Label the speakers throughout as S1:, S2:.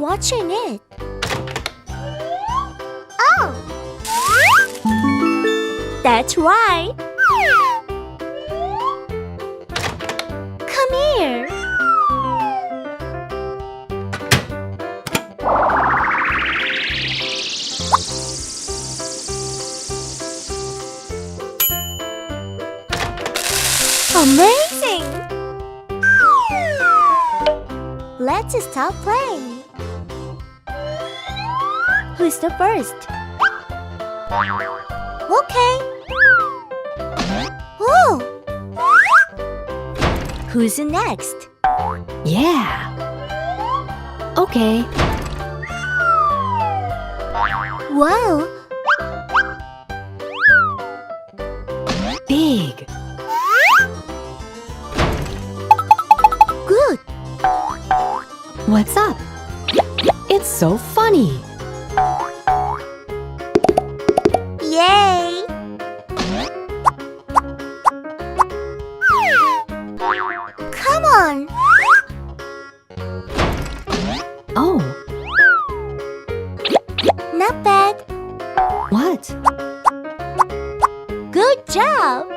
S1: watching it. Oh! That's right. Come here. Amazing! Let's stop playing. Who's the first? Okay. Oh! Who's next?
S2: Yeah. Okay.
S1: Wow!
S2: Big.
S1: Good!
S2: What's up? It's so funny.
S1: Yay! Come on!
S2: Oh,
S1: Not bad.
S2: what?
S1: Good job!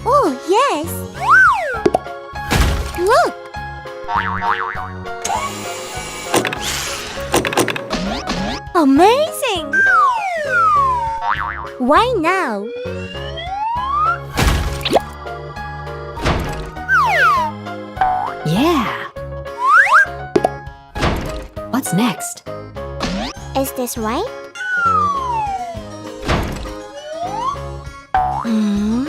S1: Oh, yes! Look! Amazing! Why now?
S2: Yeah. What's next?
S1: Is this right? Hmm?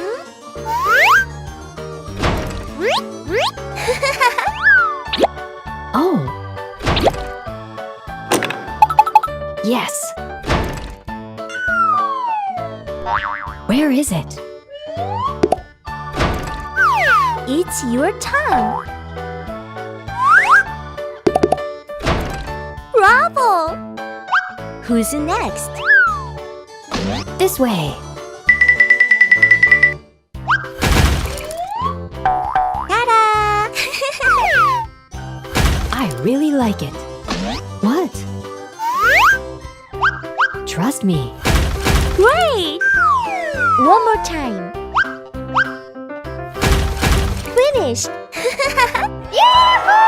S2: Oh. Yes. Where is it?
S1: It's your turn. Bravo! Who's next?
S2: This way.
S1: Ta-da!
S2: I really like it. What? Trust me.
S1: Great! One more time. Finished! Yahoo!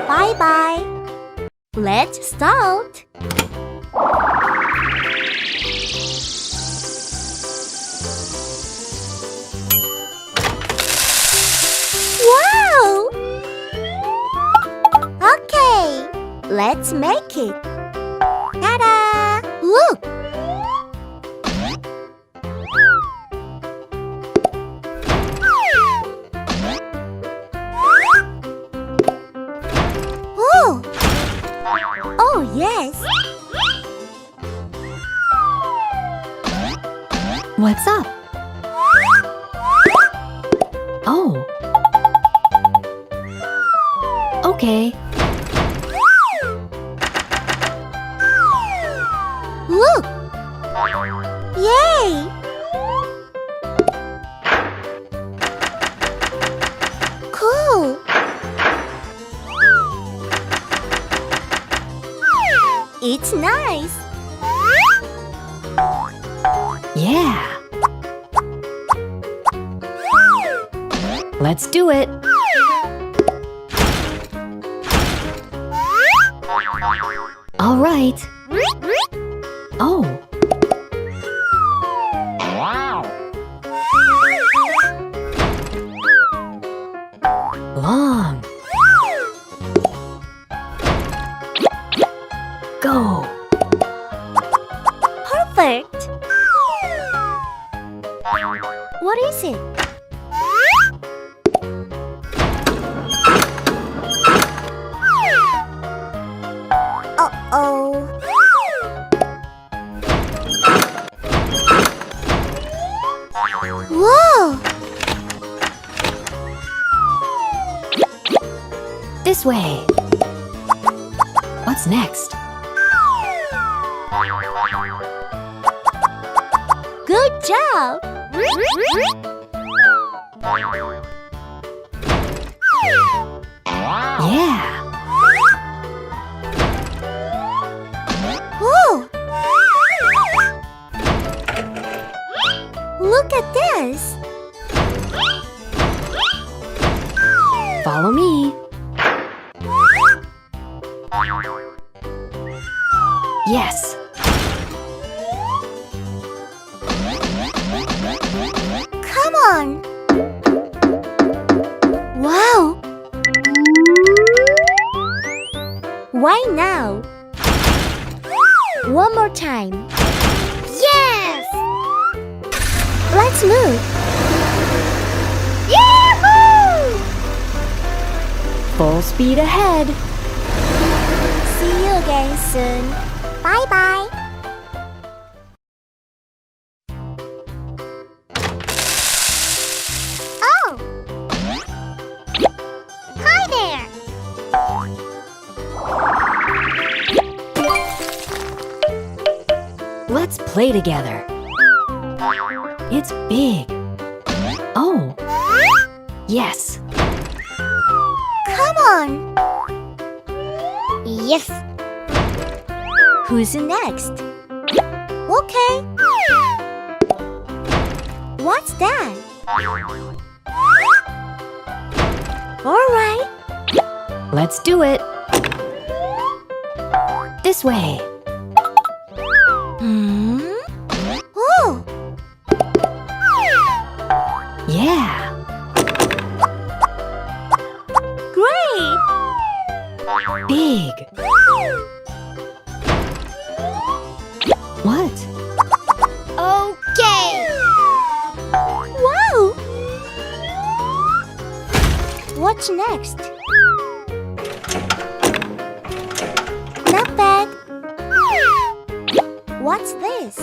S1: Bye-bye. Let's start. Wow! Okay, let's make it. Ta-da! Look! Oh! Oh, yes!
S2: What's up? Oh. Okay.
S1: Look! Yay! Cool! It's nice!
S2: Yeah. Let's do it. All right. Oh. Long. Go.
S1: Perfect! What is it? Uh-oh. Whoa!
S2: This way. What's next?
S1: Good job!
S2: Yeah.
S1: Whoa! Look at this!
S2: Follow me. Yes.
S1: Come on! Wow! Why now? One more time. Yes! Let's move. Yahoo!
S2: Full speed ahead.
S1: See you again soon. Bye bye. Oh! Hi there!
S2: Let's play together. It's big. Oh. Yes.
S1: Come on! Yes! Who's next? Okay. What's that? Alright.
S2: Let's do it. This way.
S1: Oh!
S2: Yeah.
S1: Great!
S2: Big. What?
S1: Okay! Wow! What's next? Not bad. What's this?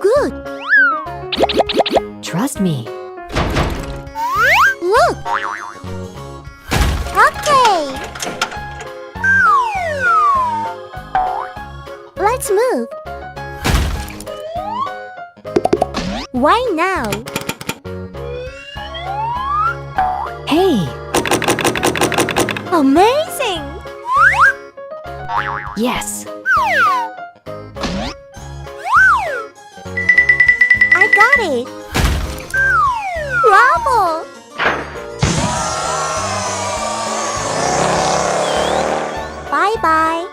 S1: Good.
S2: Trust me.
S1: Look. Okay. Let's move. Why now?
S2: Hey.
S1: Amazing!
S2: Yes.
S1: I got it. Bravo! Bye-bye.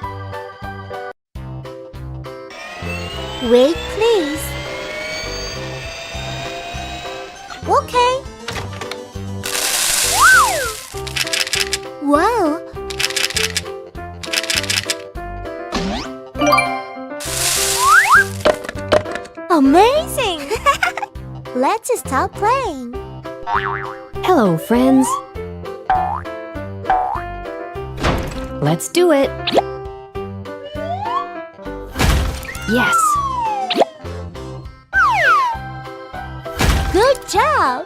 S1: Wait, please. Okay. Wow. Amazing! Let's stop playing.
S2: Hello, friends. Let's do it. Yes.
S1: Good job!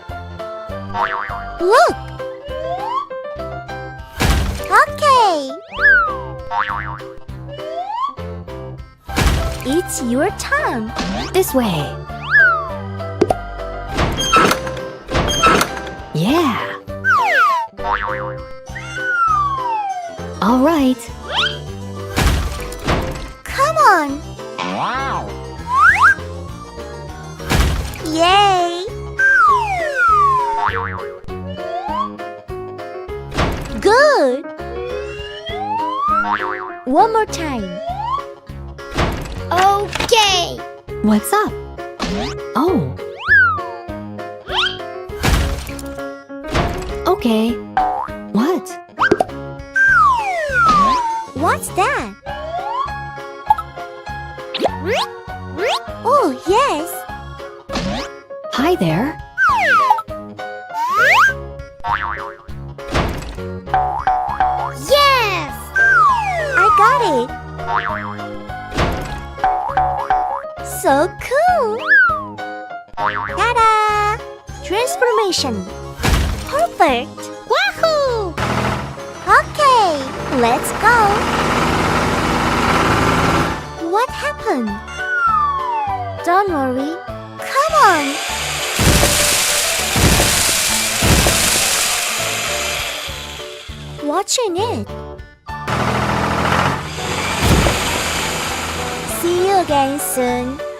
S1: Look! Okay! It's your turn.
S2: This way. Yeah. All right.
S1: Come on! Yay! Good! One more time. Okay!
S2: What's up? Oh. Okay. What?
S1: What's that? Oh, yes!
S2: Hi there.
S1: Yes! I got it! So cool! Ta-da! Transformation! Perfect! Wahoo! Okay, let's go! What happened? Don't worry. Come on. Watching it. See you again soon.